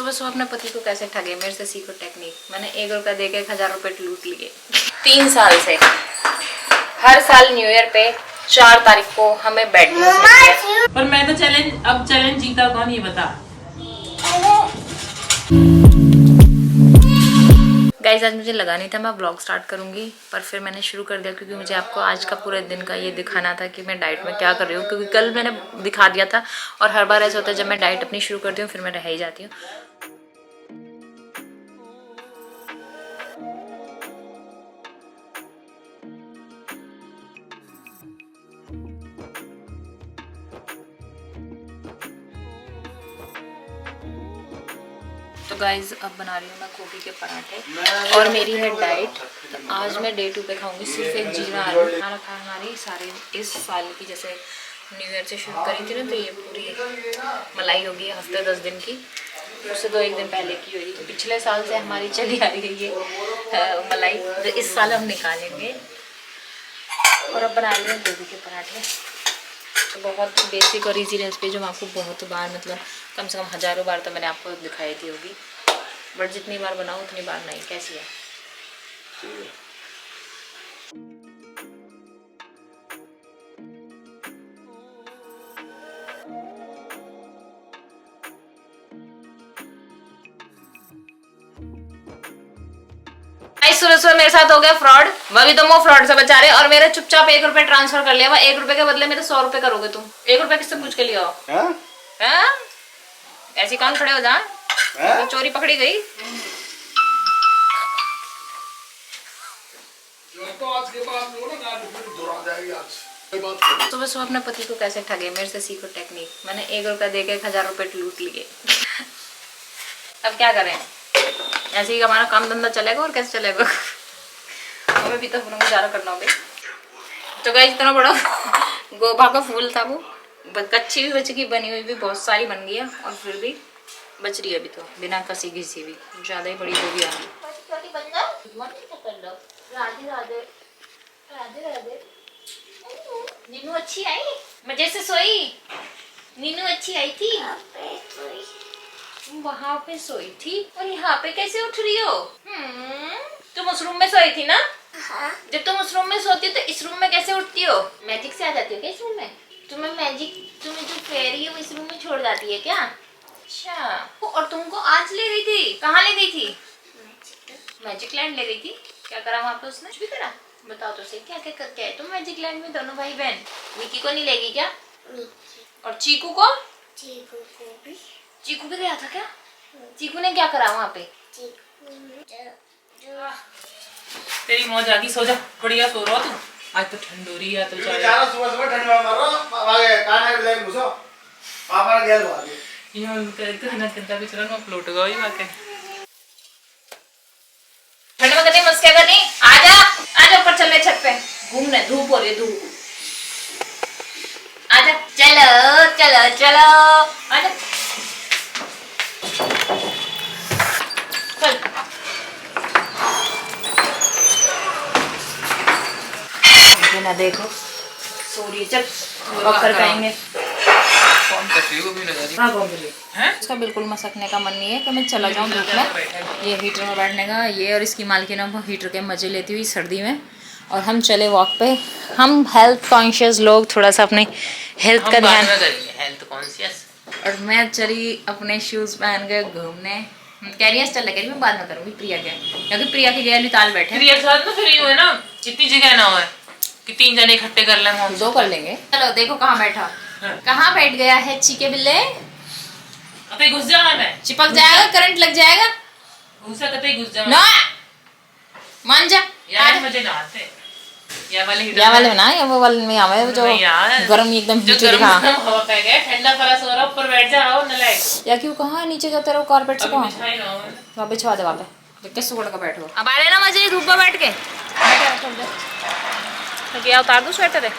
सुबह सुबह अपने पति को कैसे ठगे, मेरे से सीखो टेक्निक। मैंने 1 रुपया देके 1000 रुपये लूट लिए। 3 साल से हर साल न्यू ईयर पे 4 तारीख को हमें बैड न्यूज मिलती है। पर मैं तो चैलेंज जीता कौन ये बता। गाइस आज मुझे लगा नहीं था मैं ब्लॉग स्टार्ट करूंगी, पर फिर मैंने शुरू कर दिया क्योंकि मुझे आपको आज का पूरे दिन का ये दिखाना था कि मैं डाइट में क्या कर रही हूँ। क्योंकि कल मैंने दिखा दिया था और हर बार ऐसा होता है जब मैं डाइट अपनी शुरू करती हूँ फिर मैं रह ही जाती हूँ। तो गाइज अब बना रही हूँ मैं गोभी के पराठे और मेरी है डाइट। तो आज मैं डे 2 पे खाऊंगी सिर्फ एक जीरा आलू। खाना खा हमारी सारे इस साल की जैसे न्यू ईयर से शुरू करी थी ना, तो ये पूरी मलाई होगी हफ्ते 10 दिन की। उससे तो 1 दिन पहले की हुई। तो पिछले साल से हमारी चली आ रही है ये मलाई, तो इस साल हम निकालेंगे। और अब बना रही हूँ गोभी के पराठे। तो बहुत बेसिक और इजी रेसिपी जो मैं आपको बहुत बार मतलब कम से कम हज़ारों बार तो मैंने आपको दिखाई थी होगी, बट जितनी बार बनाऊँ उतनी बार नहीं। कैसी है? सुबह सुबह मेरे साथ हो गया फ्रॉड। वही तो वो फ्रॉड से बचा रहे और मेरे चुपचाप 1 रुपए ट्रांसफर कर लिया। 1 रुपए के बदले मेरे 100 रुपए करोगे तुम। 1 रुपए किससे पूछ के लिया हो? ऐसी कौन खड़े हो जा? तो चोरी पकड़ी गई। सुबह सुबह अपने पति को कैसे ठगे, मेरे से सीखो टेक्निक। मैंने 1 रुपया देके 1000 रुपये लूट लिए। अब क्या करें, ऐसे ही हमारा काम धंधा चलेगा और कैसे चलेगा। हमें भी तो अपना गुजारा करना होगा। तो गाइस इतना बड़ा गोभा का फूल था, वो कच्ची भी बच गई, बनी हुई भी बहुत सारी बन गई है और फिर भी बच रही है अभी तो बिना कसी घिसी भी। ज़्यादा ही बड़ी गोभी आ गई। नीनू अच्छी आई, मजे से सोई। नीनू अच्छी आई थी, तुम वहाँ पे सोई थी और यहाँ पे कैसे उठ रही हो? तुम उस रूम में सोई थी ना? जब तुम उस रूम में सोती हो तो इस रूम में कैसे उठती हो? मैजिक से आ जाती हो क्या इस रूम में? तुम्हें जो फेरी है वो इस रूम में छोड़ जाती है क्या? अच्छा, और तुमको आज ले गई थी, कहाँ ले गई थी? मैजिक लैंड ले गई थी। क्या करा वहाँ पे उसने? कुछ भी करा? बताओ तो सही, क्या क्या करके आए तुम मैजिक लैंड में दोनों भाई बहन? विकी को नहीं लेगी क्या? और चीकू को? चीकू भी गया था क्या? चीकू ने क्या करा वहाँ पे? तेरी मौज आ गई, सो जा, बढ़िया सो रहा तू। आज तो ठंड हो रही है तो सुबह ठंड में मारो आगे कान में घुसो पापा ने गया आगे ये कहना चिंता भी चला ना फ्लोट गई वाके। ठंड में करनी मस्ती करनी, आजा ऊपर चल ले छत पे घूमने, धूप हो रही है धूप। आजा, चलो चलो चलो आजा चल। ना देखो सो रही है, चल वॉक कर पाएंगे। कौन तस्वीर को भी लगा दी? हाँ कौन सी हैं? इसका बिल्कुल मसकने का मन नहीं है कि मैं चला जाऊँ धूप में। ये हीटर में बैठने का, ये और इसकी मालकिन अब हीटर के मजे लेती हुई सर्दी में। और हम चले वॉक पे। हम हेल्थ कॉन्शियस लोग थोड़ा सा अपने हेल्थ का ध्यान करेंगे, हेल्थ कॉन्शियस। और मैं चली अपने शूज़ पहन के घूमने। कह रही है चल, कह रही मैं बाद में करूँगी प्रिया के, क्योंकि प्रिया के गैली ताल बैठे। प्रिया के साथ ना फिर यूँ है ना, इतनी जगह ना हो कि 3 जने इकट्ठे कर लें, हम 2 कर लेंगे। चलो देखो कहाँ बैठा, कहाँ बैठ गया है चीके बिल्ले। अबे घुस जा, मैं चिपक जाएगा, करंट लग जाएगा। घुसा कतई घुस जा ना मान जा यार, मुझे ना आते या वाले में ना, या वो वाले में आवे जो गर्म एकदम हीटर दिखा। हवा पे गए, ठंडा फरा सो रहा, ऊपर बैठ जा। आओ न लाइट या क्यों कहाँ नीचे जाते रहो कारपेट से, कहाँ बिछाई ना हो। वहाँ बिछवा दे, वहाँ पे किस सुगड़ का बैठो। अब आ रहे ना मजे धूप में बैठ के। क्या उतार दूँ स्वेटर है?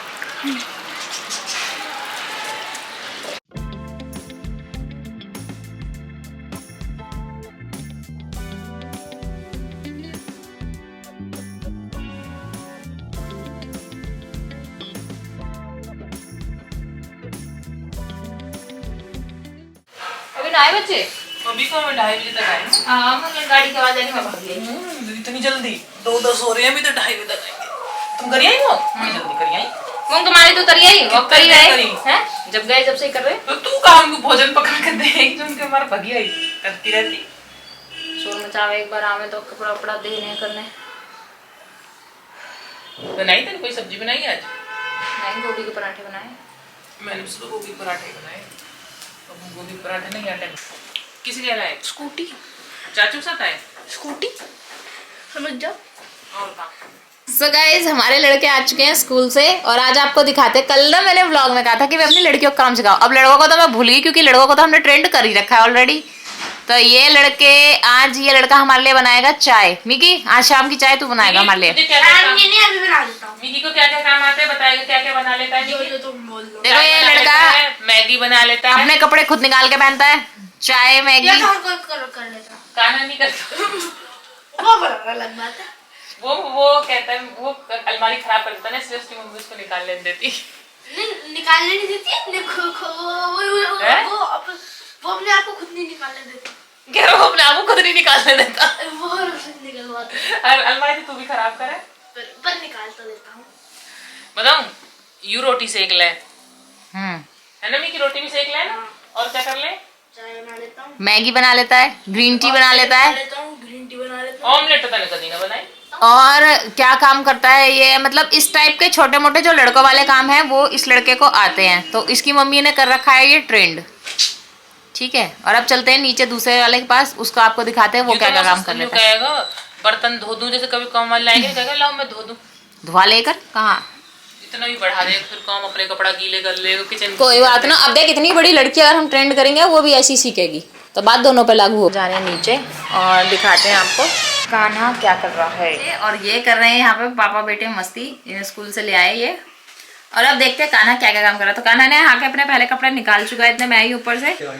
अभी ना आए बच्चे? भी को मैं 2:30 बजे तक आई। हाँ मैं गाड़ी की आवाज आई मैं भाग गई। इतनी जल्दी 2:10 हो रहे हैं, अभी तो 2:30 बजे तक आएंगे। तुम करी आई हो? मैं जल्दी करी आई। वो तुम्हारी तो तरी आई वो करी करी। रहे हैं जब गए जब से ही कर रहे। तो तू काम को भोजन पका कर दे, जो उनके हमारा भगी आई करती रहती। शोर मचावे एक बार आवे तो कपड़ा वपड़ा देने करने। बनाई तेरी कोई सब्जी बनाई आज? नहीं गोभी के पराठे बनाए। मैंने भी सुबह गोभी पराठे बनाए। अब गोभी पराठे नहीं आटे किसी के लाए? स्कूटी चाचू के साथ आए? स्कूटी समझ जाओ। और कहाँ? सो गाइज हमारे लड़के आ चुके हैं स्कूल से और आज आपको दिखाते हैं। कल ना मैंने व्लॉग में कहा था कि मैं अपनी लड़कियों को काम सिखाऊं। अब लड़कों को तो मैं भूल गई क्योंकि लड़कों को तो हमने ट्रेंड कर ही रखा है ऑलरेडी। तो ये लड़के आज ये लड़का हमारे लिए बनाएगा चाय। मिकी आज शाम की चाय तू बनाएगा हमारे लिए। अभी बना देता हूँ। मिकी को क्या क्या काम आते हैं बताएगा, क्या क्या बना लेता है? जो तुम बोल दो। देखो ये लड़का मैगी बना लेता है, अपने कपड़े खुद निकाल के पहनता है, चाय मैगी कर लेता, गाना नहीं करता। वो बड़ा अलग बात है। वो कहता है वो अलमारी खराब कर देता है ना, इसलिए उसकी मम्मी उसको निकाल लेने देती। निकालने नहीं देती, वो अपने आप को खुद नहीं निकालने देती। वो अपने आप को खुद नहीं निकालने देता। वो निकलवाता है। अलमारी तो तू भी खराब करे, पर निकाल तो देता हूँ। बताऊं यू रोटी सेक ले, हम्म है ना? मिकी रोटी भी सेक ले ना, और क्या कर ले? चाय बना लेता हूँ, मैगी बना लेता है, ग्रीन टी बना लेता है ग्रीन टी बना लेता हूँ। ऑमलेट तो तने कभी ना बनाई। और क्या काम करता है ये, मतलब इस टाइप के छोटे मोटे जो लड़कों वाले काम हैं वो इस लड़के को आते हैं। तो इसकी मम्मी ने कर रखा है ये ट्रेंड, ठीक है। और अब चलते हैं नीचे दूसरे वाले के पास, उसको आपको दिखाते हैं वो क्या क्या काम कर लेता है। कहेगा बर्तन धो दूं, जैसे कभी काम वाले आएंगे कहेगा लाओ मैं धो दूं। धुआ लेकर कहाँ, इतना भी बढ़ा दे फिर काम, अपने कपड़ा गीले कर ले किचन। कोई बात ना। अब देख इतनी बड़ी लड़की अगर हम ट्रेंड करेंगे वो भी ऐसी सीखेगी, तो बात दोनों पे लागू हो। जा रहे हैं नीचे और दिखाते हैं आपको कान्हा क्या कर रहा है। और ये कर रहे हैं यहाँ पे पापा बेटे मस्ती, इन्हें स्कूल से ले आए ये। और अब देखते हैं कान्हा क्या क्या काम कर रहा है। तो कान्हा ने आके अपने पहले कपड़े निकाल चुका है, इतने मैं ही ऊपर से पूरा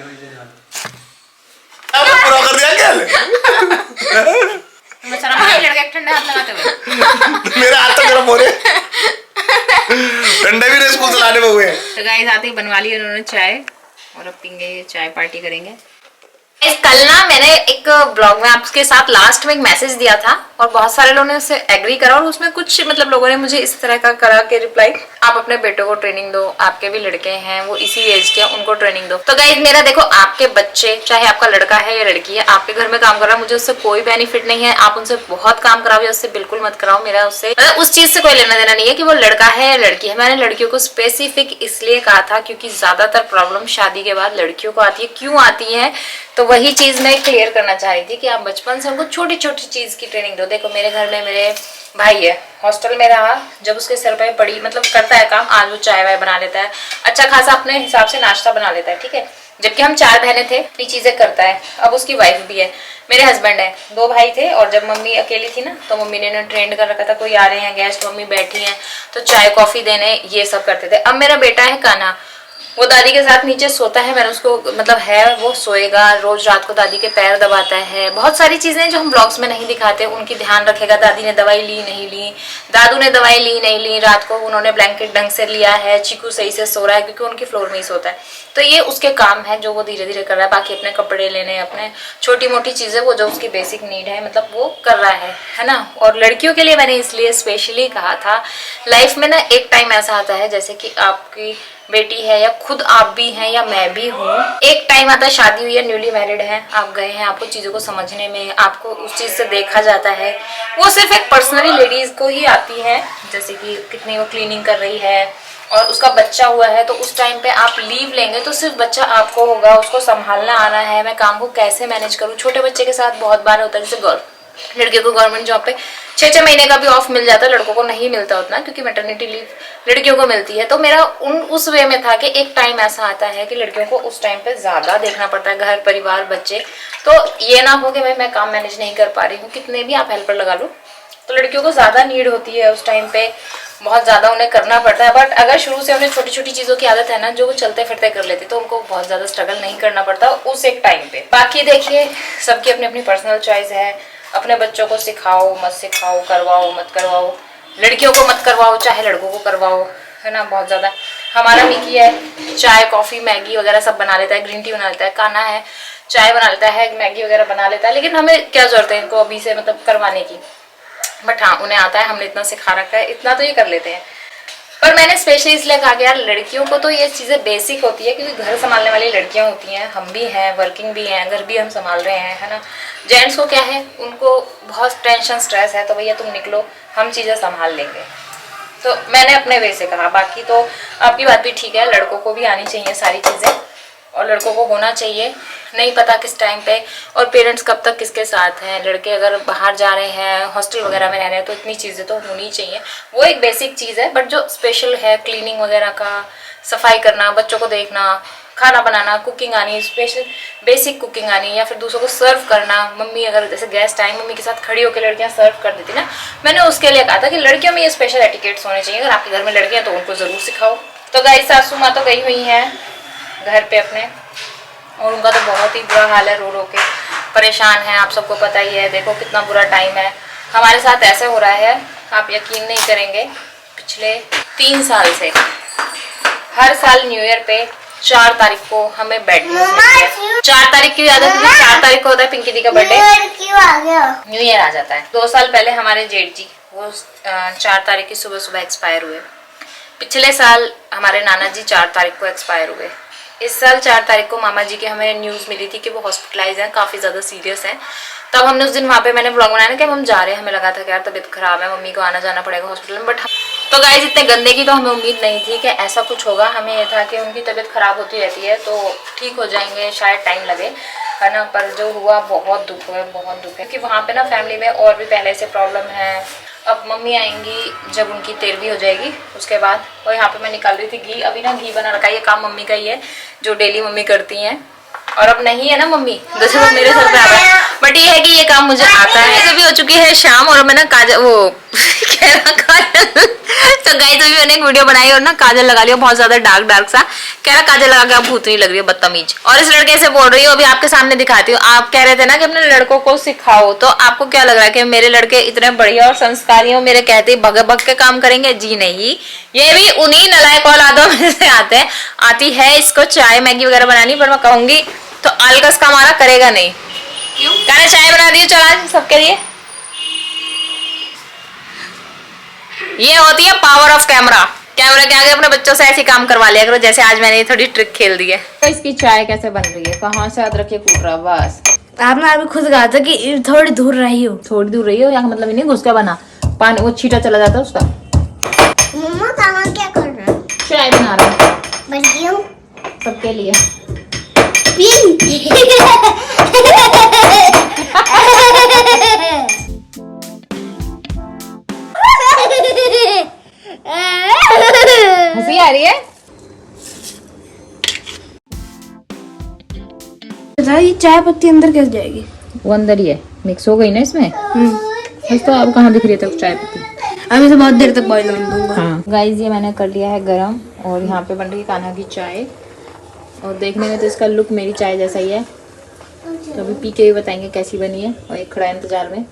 कर दिया क्या? लड़के ठंडे हाथ लगाते हुए मेरे हाथ तो गर्म हो रहे, ठंडे भी नहीं स्कूल से लाने में हुए। तो गाइस आते ही बनवा ली उन्होंने चाय और अब पीएंगे चाय, पार्टी करेंगे। कल ना मैंने एक ब्लॉग में आपके साथ लास्ट में एक मैसेज दिया था और बहुत सारे लोगों ने उससे एग्री करा और उसमें कुछ मतलब लोगों ने मुझे इस तरह का करा के रिप्लाई, आप अपने बेटों को ट्रेनिंग दो, आपके भी लड़के हैं वो इसी एज के, उनको ट्रेनिंग दो। तो गाइस मेरा देखो, आपके बच्चे चाहे आपका लड़का है या लड़की है आपके घर में काम कर रहा है, मुझे उससे कोई बेनिफिट नहीं है। आप उनसे बहुत काम कराओ, उससे बिल्कुल मत कराओ। मेरा उससे मतलब उस चीज से कोई लेना देना नहीं है कि वो लड़का है या लड़की है। मैंने लड़कियों को स्पेसिफिक इसलिए कहा था क्योंकि ज्यादातर प्रॉब्लम शादी के बाद लड़कियों को आती है। क्यों आती है तो वही चीज मैं क्लियर करना चाह रही थी कि आप बचपन से उनको छोटी छोटी चीज की ट्रेनिंग दो। देखो मेरे घर में मेरे भाई है, हॉस्टल में रहा, जब उसके सर पे पड़ी मतलब करता है काम, आज वो चाय वाय बना लेता है, अच्छा खासा अपने हिसाब से नाश्ता बना लेता है, ठीक है। जबकि हम 4 बहनें थे, ये चीजें करता है। अब उसकी वाइफ भी है, मेरे हस्बैंड है, 2 भाई थे और जब मम्मी अकेली थी ना तो मम्मी ने ट्रेंड कर रखा था, कोई आ रहे हैं गेस्ट, मम्मी बैठी हैं तो चाय कॉफी देने ये सब करते थे। अब मेरा बेटा है कान्हा, वो दादी के साथ नीचे सोता है, मैंने उसको मतलब है वो सोएगा, रोज रात को दादी के पैर दबाता है, बहुत सारी चीजें जो हम ब्लॉग्स में नहीं दिखाते उनकी ध्यान रखेगा। दादी ने दवाई ली नहीं ली, दादू ने दवाई ली नहीं ली, रात को उन्होंने ब्लैंकेट ढंग से लिया है, चीकू सही से सो रहा है क्योंकि उनकी फ्लोर में ही सोता है। तो ये उसके काम है जो वो धीरे धीरे कर रहा है। बाकी अपने कपड़े लेने, अपने छोटी मोटी चीजें वो जो उसकी बेसिक नीड है मतलब वो कर रहा है ना। और लड़कियों के लिए मैंने इसलिए स्पेशली कहा था, लाइफ में ना एक टाइम ऐसा आता है जैसे कि आपकी बेटी है या खुद आप भी हैं या मैं भी हूँ, एक टाइम आता है, शादी हुई है, न्यूली मैरिड है, आप गए हैं, आपको चीजों को समझने में, आपको उस चीज से देखा जाता है, वो सिर्फ एक पर्सनली लेडीज को ही आती है। जैसे कि कितनी वो क्लीनिंग कर रही है और उसका बच्चा हुआ है तो उस टाइम पे आप लीव लेंगे तो सिर्फ बच्चा आपको होगा, उसको संभालना आना है, मैं काम को कैसे मैनेज करूँ। छोटे बच्चे के साथ बहुत बार होता है, जैसे लड़कियों को गवर्नमेंट जॉब पे 6-6 महीने का भी ऑफ मिल जाता है, लड़कों को नहीं मिलता उतना क्योंकि मैटरनिटी लीव लड़कियों को मिलती है। तो मेरा उस वे में था कि एक टाइम ऐसा आता है कि लड़कियों को उस टाइम पे ज्यादा देखना पड़ता है, घर परिवार बच्चे। तो ये ना हो कि मैं काम मैनेज नहीं कर पा रही हूँ, कितने भी आप हेल्पर लगा लो, तो लड़कियों को ज्यादा नीड होती है उस टाइम पे, बहुत ज्यादा उन्हें करना पड़ता है। बट अगर शुरू से उन्हें छोटी छोटी चीजों की आदत है ना जो वो चलते फिरते कर लेते तो उनको बहुत ज्यादा स्ट्रगल नहीं करना पड़ता उस एक टाइम पे। बाकी देखिए सबकी अपनी अपनी पर्सनल चॉइस है, अपने बच्चों को सिखाओ मत सिखाओ, करवाओ मत करवाओ, लड़कियों को मत करवाओ चाहे लड़कों को करवाओ, है ना। बहुत ज्यादा हमारा मिकी है चाय कॉफ़ी मैगी वगैरह सब बना लेता है, ग्रीन टी बना लेता है, काना है चाय बना लेता है, मैगी वगैरह बना लेता है, लेकिन हमें क्या जरूरत है इनको अभी से मतलब करवाने की। बट हाँ उन्हें आता है, हमने इतना सिखा रखा है, इतना तो ये कर लेते हैं। पर मैंने स्पेशली इसलिए कहा कि यार लड़कियों को तो ये चीज़ें बेसिक होती है, क्योंकि घर संभालने वाली लड़कियां होती हैं, हम भी हैं, वर्किंग भी हैं, घर भी हम संभाल रहे हैं, है ना। जेंट्स को क्या है, उनको बहुत टेंशन स्ट्रेस है, तो भैया तुम निकलो, हम चीज़ें संभाल लेंगे। तो मैंने अपने वे से कहा। बाकी तो आपकी बात भी ठीक है, लड़कों को भी आनी चाहिए सारी चीज़ें, और लड़कों को होना चाहिए। नहीं पता किस टाइम पे और पेरेंट्स कब तक किसके साथ हैं। लड़के अगर बाहर जा रहे हैं, हॉस्टल वगैरह में रह रहे हैं, तो इतनी चीज़ें तो होनी चाहिए। वो एक बेसिक चीज़ है, बट जो स्पेशल है क्लीनिंग वगैरह का, सफाई करना, बच्चों को देखना, खाना बनाना, कुकिंग आनी, स्पेशल बेसिक कुकिंग आनी, या फिर दूसरों को सर्व करना। मम्मी अगर जैसे गेस्ट आए, मम्मी के साथ खड़ी होकर लड़कियां सर्व कर देती ना, मैंने उसके लिए कहा था कि लड़कियों में ये स्पेशल एटिकेट्स होने चाहिए। अगर आपके घर में लड़कियां तो उनको ज़रूर सिखाओ। तो गाइस सासू माँ तो गई हुई हैं घर पे अपने, और उनका तो बहुत ही बुरा हाल है, रो रो के परेशान है। आप सबको पता ही है, देखो कितना बुरा टाइम है। हमारे साथ ऐसे हो रहा है, आप यकीन नहीं करेंगे, पिछले 3 साल से हर साल न्यू ईयर पे 4 तारीख को हमें बैड न्यूज मिलती है। 4 तारीख की याद है, 4 तारीख को होता है पिंकी दी का बर्थडे, न्यू ईयर आ जाता है। 2 साल पहले हमारे जेठ जी वो 4 तारीख की सुबह सुबह एक्सपायर हुए। पिछले साल हमारे नाना जी 4 तारीख को एक्सपायर हुए। इस साल 4 तारीख को मामा जी की हमें न्यूज़ मिली थी कि वो हॉस्पिटलाइज हैं, काफ़ी ज़्यादा सीरियस हैं। तब हमने उस दिन वहाँ पे मैंने ब्लॉग बनाया ना कि हम जा रहे हैं, हमें लगा था कि यार तबीयत खराब है, मम्मी को आना जाना पड़ेगा हॉस्पिटल में। बट तो गाइस इतने गंदे की तो हमें उम्मीद नहीं थी कि ऐसा कुछ होगा। हमें यह था कि उनकी तबीयत खराब होती रहती है तो ठीक हो जाएंगे, शायद टाइम लगे, है ना। पर जो हुआ बहुत दुख है, बहुत दुख है। कि वहाँ पे ना फैमिली में और भी पहले से प्रॉब्लम है। अब मम्मी आएंगी जब उनकी 13वीं हो जाएगी उसके बाद। और यहाँ पे मैं निकाल रही थी घी, अभी ना घी बना रखा है, ये काम मम्मी का ही है जो डेली मम्मी करती हैं। और अब नहीं है ना मम्मी, जैसे वो मेरे सर पे आ रहा है, बट ये है कि ये काम मुझे आता है। अभी हो चुकी है शाम और मैं ना काजल वो कह रहा काजल तो गाइस अभी मैंने एक वीडियो बनाई और ना काजल लगा लिया बहुत ज्यादा डार्क सा। कह रहा काजल लगा के आप भूतनी लग रही है, बदतमीज। और इस लड़के से बोल रही हूँ, अभी आपके सामने दिखाती हूँ। आप कह रहे थे ना कि अपने लड़कों को सिखाओ, तो आपको क्या लग रहा है कि मेरे लड़के इतने बढ़िया और संस्कारी हो, मेरे कहते ही भग भग के काम करेंगे? जी नहीं, ये भी उन्हीं नलायक औलादों में से आते हैं। आती है इसको चाय मैगी वगैरह बनानी, पर मैं कहूंगी तो अलकस का मारा करेगा नहीं। क्यों? कहना चाय बना दी चला सबके लिए। ये होती है पावर ऑफ कैमरा। कैमरा के आगे अपने बच्चों से ऐसे काम करवा लिया करो, जैसे आज मैंने थोड़ी ट्रिक खेल दी है। तो इसकी चाय कैसे बन रही है, कहाँ से अदरक के कूट रहा? बस आपने अभी खुद कहा था कि थोड़ी दूर रही हो। थोड़ी दूर रही हो, यहाँ मतलब नहीं घुस के बना, पानी वो छीटा चला जाता है उसका। मम्मा खाना क्या कर रहा है? चाय बना रहा हूँ बन गई हूँ। सबके लिए। हंसी आ रही है? ये चाय पत्ती अंदर कैसे जाएगी? वो अंदर ही है, मिक्स हो गई ना इसमें। बस तो अब कहाँ दिख रही है तक चाय पत्ती? अभी से बहुत देर तक बॉईल होने दूंगा। हाँ गाइस ये मैंने कर लिया है गरम, और यहाँ पे बन रही है कान्हा की चाय। और देखने में तो इसका लुक मेरी चाय जैसा ही है, तो अभी पी के भी बताएंगे कैसी बनी है। और एक खड़ा इंतजार में,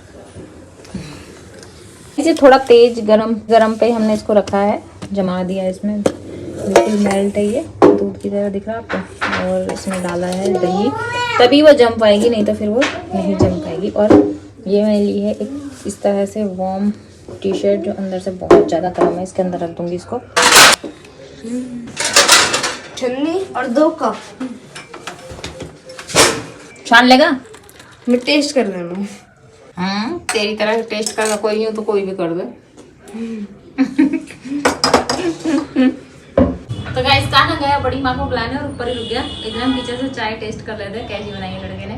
इसे थोड़ा तेज गरम पे हमने इसको रखा है, जमा दिया इसमें, बिल्कुल मेल्ट है ये, दूध की तरह दिख रहा है आपको। और इसमें डाला है दही, तभी वो जम पाएगी, नहीं तो फिर वो नहीं जम पाएगी। और ये मैंने ली है एक इस तरह से वार्म टी शर्ट जो अंदर से बहुत ज़्यादा गर्म है, इसके अंदर रख दूंगी इसको। छन्नी और 2 कप छान लेगा? मैं टेस्ट कर लेना। तेरी तरह टेस्ट करना कोई नहीं हो तो कोई भी कर दे। तो गाइस कान्हा गया बड़ी माँ को बुलाने और ऊपर ही रुक गया। एकदम पीछे से चाय टेस्ट कर लेते कैसी बनाई है लड़के ने।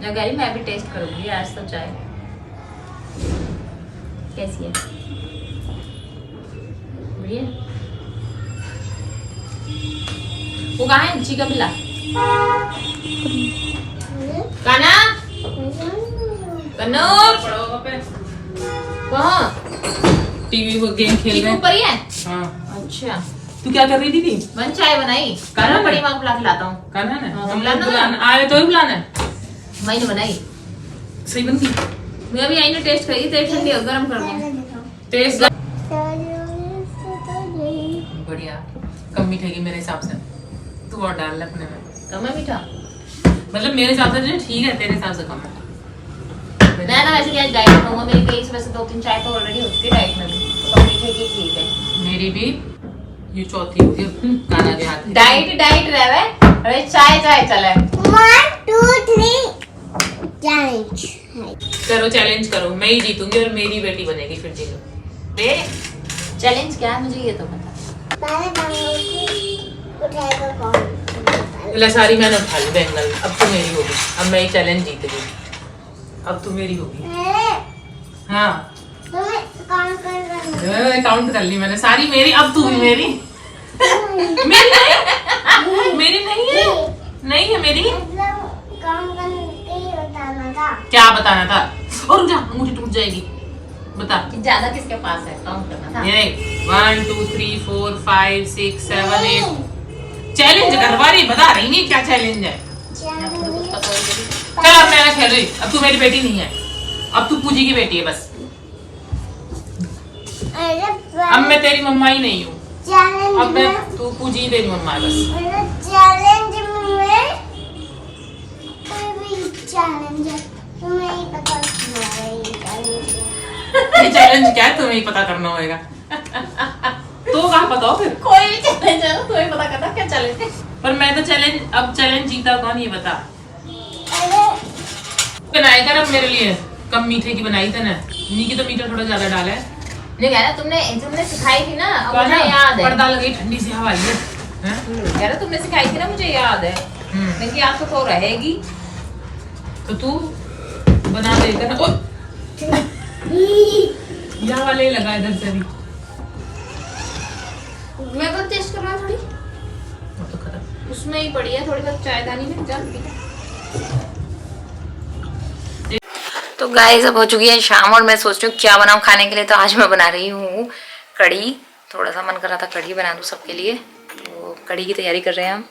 जब गई मैं भी टेस्ट करूंगी आज तो चाय कैसी है, बढ़िया। वो कहाँ है जी का बिल्ला? कान्हा कन्नू कहाँ? टीवी वो गेम खेल रहे हैं। ऊपर ही है? हाँ। अच्छा तू क्या कर रही थी? मन चाय बनाई, कान्हा बड़ी माँ को बुला के लाता हूँ। करना है हाँ, हम बुलाना लोग बुलाना आए तो ही बुलाना है। मैंने बनाई, सही बन गई। मैं अभी आई ने टेस्ट करी, तेज ठंडी हो गरम कर दूँ। टेस्ट बढ़िया। कम मीठे की मेरे हिसाब से। तू और डाल ले अपने में। कम है मीठा? मतलब मेरे हिसाब से जो ठीक है, तेरे हिसाब से कम है। मैं ना वैसे क्या डाइट में हूँ, मेरी कई वैसे 2-3 चाय तो ऑलरेडी हो चुकी है डाइट में भी, तो कम मीठे की ठीक है। मेरी भी ये चौथी होगी काना के हाथ की। डाइट रहे अरे चाय चले। 1 2 3 चैलेंज। करो चैलेंज करो, मैं ही जीतूंगी और मेरी बेटी बनेगी फिर जीलो। बे चैलेंज क्या है मुझे ये तो बता। पहले बैंगल उठाएगा कौन? ला सारी मैंने उठा ली बैंगल, अब तो मेरी होगी, अब मैं ही चैलेंज जीत गई, अब तो मेरी होगी। हाँ तुम्हें काउंट कर काउंट कर ली मैंने सारी मेरी, अब तू भी मेरी। मेरी नहीं, मेरी नहीं है, नहीं है मेरी। मतलब काउंट करके ही बताना था। क्या बताना था? और रुक जा, अंगूठी टूट जाएगी। बता। ज्यादा किसके पास है काउंट करना था। ये 1 2 3 4 5 6 7 8 चैलेंज करवा रही, बता रही नहीं क्या चैलेंज है। चैलेंज चल अब मैं खेल रही, अब तू मेरी बेटी नहीं है, अब तू पूजी की बेटी है बस। अब मैं तेरी मम्मा ही नहीं हूँ, अब मैं तू पूजी ही तेरी मम्मा है बस। चैलेंज में कोई भी चैलेंज है तुम्हें ही पता चलेगा ये चैलेंज है। ये चैलेंज क्या है तुम्हें ही पता करना होगा। तो कहाँ पता हो फिर? कोई भी चैलेंज है ना तुम्हें पता करना क्या चैलेंज है। पर मैं तो चैलेंज, अब चैलेंज जीता कौन ये बता। अरे बनाए कर अब मेरे लिए, कम मीठे की बनाई थी ना, नी की तो मीठा थोड़ा ज्यादा डाला है। नहीं कह रहा तुमने सिखाई थी ना, अब मुझे याद है। पर्दा लगी ठंडी सी हवा आई है। कह रहा तुमने सिखाई थी ना, मुझे याद है। लेकिन याद तो रहेगी। तो तू बना देकर ना। यहाँ वाले लगा इधर से भी। मैं तो टेस्ट करना थोड़ी, अब तो खत्म। उसमें ही पड़ी है थोड़ी बहुत चायदानी में, जल पी। तो गाइस अब हो चुकी है शाम और मैं सोच रही हूँ क्या बनाऊँ खाने के लिए। तो आज मैं बना रही हूँ कढ़ी। थोड़ा सा मन कर रहा था कढ़ी बना दूँ सबके लिए, तो कढ़ी की तैयारी कर रहे हैं हम।